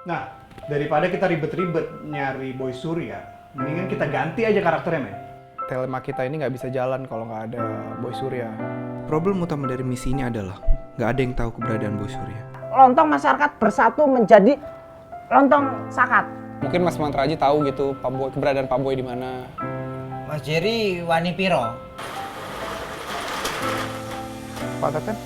Nah, daripada kita ribet-ribet nyari Boy Surya, mendingan kita ganti aja karakternya, men. Telema kita ini nggak bisa jalan kalau nggak ada Boy Surya. Problem utama dari misi ini adalah nggak ada yang tahu keberadaan Boy Surya. Lontong masyarakat bersatu menjadi lontong sakat. Mungkin Mas Mantra aja tahu gitu Pak Boy, keberadaan Pak Boy di mana. Mas Jerry wani piro? Pak Teten?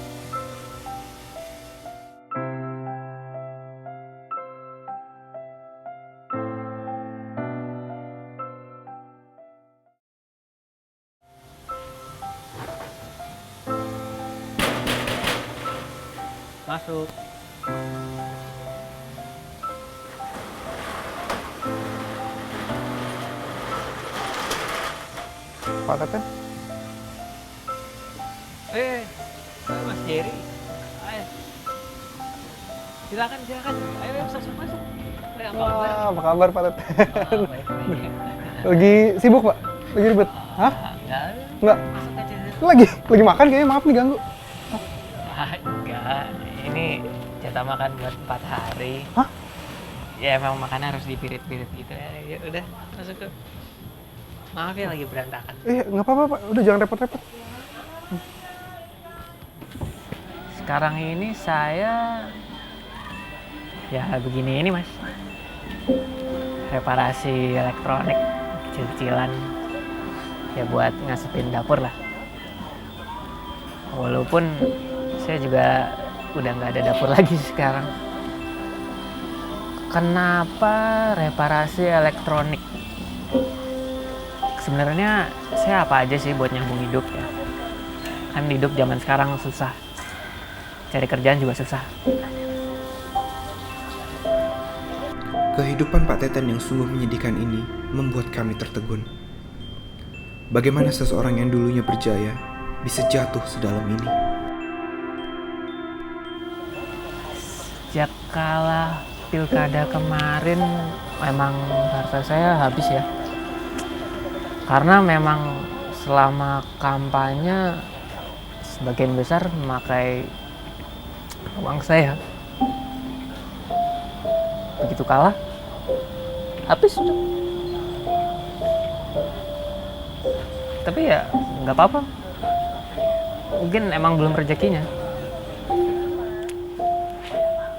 Masuk. Pak Teten? Mas Jerry. Ayo. Silakan. Ayo masuk. Apa kabar? Wah, apa kabar Pak Teten? Baik. Lagi sibuk Pak? Lagi ribet? Hah? Enggak. Masuk aja. Lagi makan kayaknya, maaf nih ganggu. Enggak. Ini jatah makan buat 4 hari. Hah? Ya emang makannya harus dipirit-pirit gitu ya. Ya udah, masuk ke. Maaf ya lagi berantakan. Nggak apa-apa Pak, udah jangan repot-repot. Sekarang ini saya ya begini ini Mas. Reparasi elektronik kecil-kecilan. Ya buat ngasupin dapur lah. Walaupun saya juga udah nggak ada dapur lagi sekarang. Kenapa reparasi elektronik? Sebenarnya saya apa aja sih buat nyambung hidup ya. Kan hidup zaman sekarang susah. Cari kerjaan juga susah. Kehidupan Pak Teten yang sungguh menyedihkan ini membuat kami tertegun. Bagaimana seseorang yang dulunya berjaya bisa jatuh sedalam ini? Sejak kalah pilkada kemarin memang harta saya habis ya. Karena memang selama kampanye sebagian besar memakai uang saya. Begitu kalah, habis sudah. Tapi ya nggak apa-apa. Mungkin emang belum rezekinya.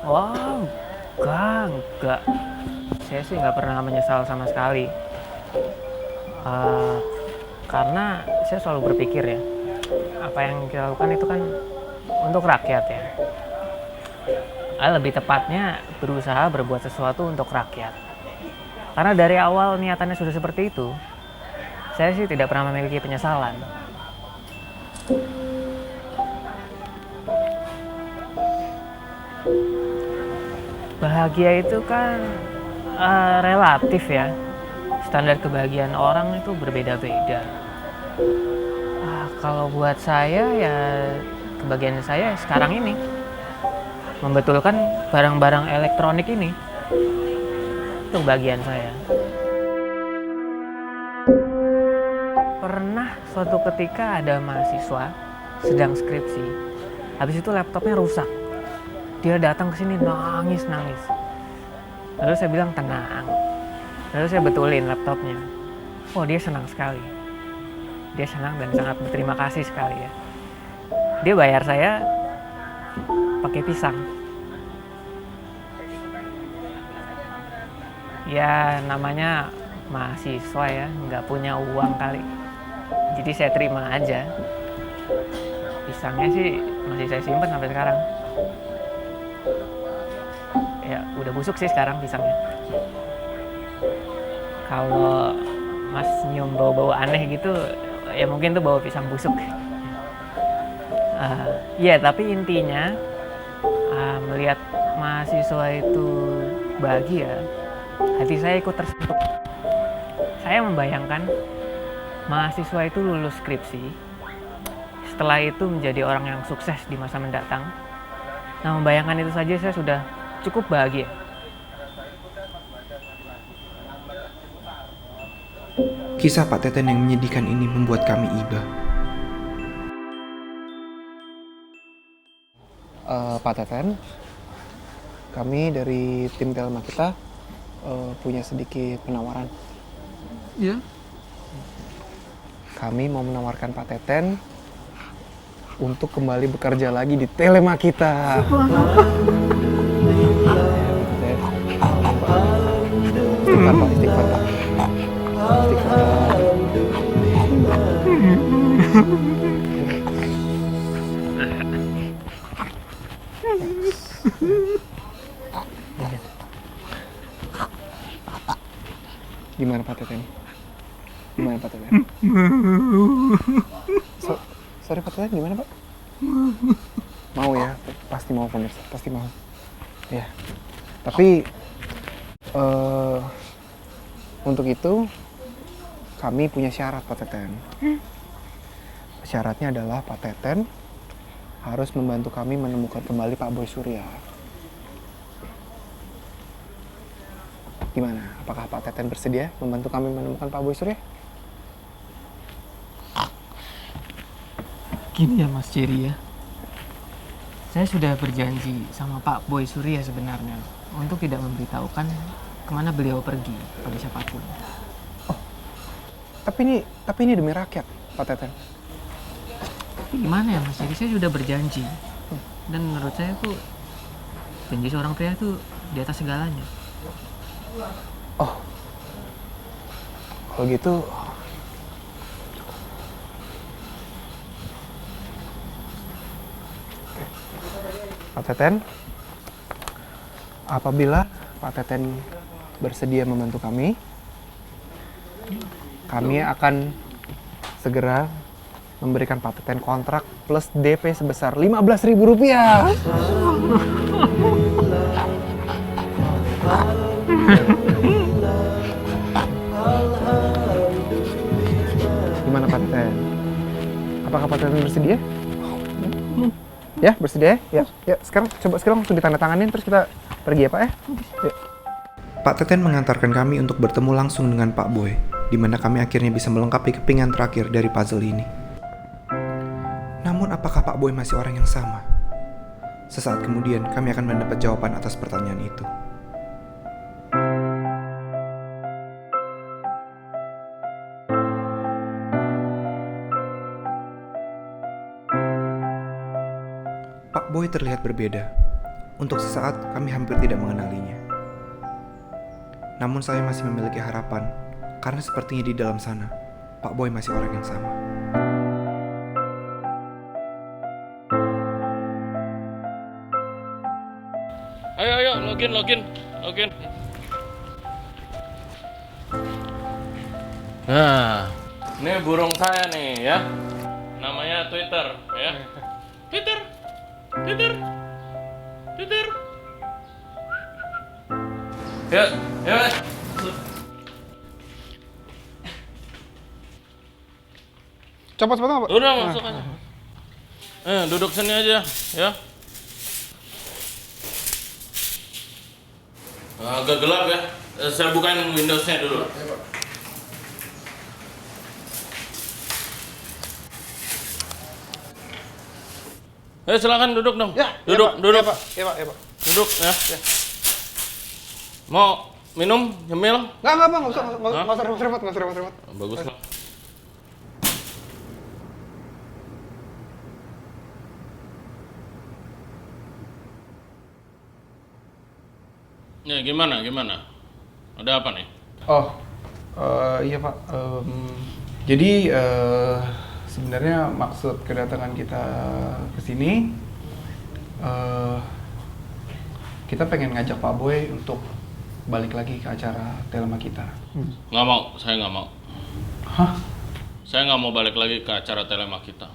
Wow, enggak. Saya sih nggak pernah menyesal sama sekali. Karena saya selalu berpikir ya, apa yang kita lakukan itu kan untuk rakyat ya. Lebih tepatnya berusaha berbuat sesuatu untuk rakyat. Karena dari awal niatannya sudah seperti itu, saya sih tidak pernah memiliki penyesalan. Bahagia itu kan relatif ya. Standar kebahagiaan orang itu berbeda-beda. Kalau buat saya ya kebahagiaan saya sekarang ini membetulkan barang-barang elektronik ini. Itu kebahagiaan saya. Pernah suatu ketika ada mahasiswa sedang skripsi. Habis itu laptopnya rusak. Dia datang ke sini nangis. Lalu saya bilang tenang. Lalu saya betulin laptopnya. Oh, dia senang sekali. Dia senang dan sangat berterima kasih sekali ya. Dia bayar saya pakai pisang. Ya namanya mahasiswa ya, nggak punya uang kali. Jadi saya terima aja. Pisangnya sih masih saya simpan sampai sekarang. Ya udah busuk sih sekarang pisangnya. Kalau Mas nyium bau-bau aneh gitu, ya mungkin tuh bau pisang busuk. Ya tapi intinya melihat mahasiswa itu bahagia, hati saya ikut tersentuh. Saya membayangkan mahasiswa itu lulus skripsi, setelah itu menjadi orang yang sukses di masa mendatang. Nah, membayangkan itu saja saya sudah cukup bahagia. Kisah Pak Teten yang menyedihkan ini membuat kami iba. Pak Teten, kami dari tim Telma kita punya sedikit penawaran. Iya. Kami mau menawarkan Pak Teten untuk kembali bekerja lagi di Telma kita. Istighfar Pak, istighfar Pak. Istighfar. Gimana Pak Teten? Gimana Pak Teten? Sorry Pak Teten, gimana Pak? Mau ya? Pasti mau pemirsa, pasti mau. Ya. Tapi untuk itu kami punya syarat Pak Teten. Syaratnya adalah Pak Teten harus membantu kami menemukan kembali Pak Boy Surya. Gimana? Apakah Pak Teten bersedia membantu kami menemukan Pak Boy Surya? Gini ya Mas Jerry ya. Saya sudah berjanji sama Pak Boy Surya sebenarnya untuk tidak memberitahukan kemana beliau pergi pada siapapun. Tapi ini demi rakyat, Pak Teten. Tapi gimana ya Mas Jerry, saya sudah berjanji. Dan menurut saya tuh janji seorang pria itu di atas segalanya. Oh, kalau gitu Pak Teten, apabila Pak Teten bersedia membantu kami akan segera memberikan Pak Teten kontrak plus DP sebesar Rp15.000. Gimana Pak Teten? Apakah Pak Teten bersedia? Ya, bersedia ya? Ya, sekarang langsung ditandatanganin terus kita pergi ya Pak ya? Ya. Pak Teten mengantarkan kami untuk bertemu langsung dengan Pak Boy, di mana kami akhirnya bisa melengkapi kepingan terakhir dari puzzle ini. Namun apakah Pak Boy masih orang yang sama? Sesaat kemudian kami akan mendapat jawaban atas pertanyaan itu. Pak Boy terlihat berbeda. Untuk sesaat kami hampir tidak mengenalinya. Namun saya masih memiliki harapan, karena sepertinya di dalam sana, Pak Boy masih orang yang sama. Ayo, login. Nah, ini burung saya nih ya. Namanya Twitter ya. Twitter. Ya. Copot sepatu Pak? Udah masuk aja. Duduk sini aja ya. Agak gelap ya. Saya bukain Windows-nya dulu. Silakan duduk dong. Ya, duduk. Ya Pak. Duduk ya. Mau minum, nyemil? Nggak usah repot. Bagus. Ya gimana? Ada apa nih? Oh, iya Pak. Jadi sebenarnya maksud kedatangan kita ke sini, kita pengen ngajak Pak Boy untuk balik lagi ke acara Telma kita. Nggak mau, saya nggak mau. Hah? Saya nggak mau balik lagi ke acara Telema kita.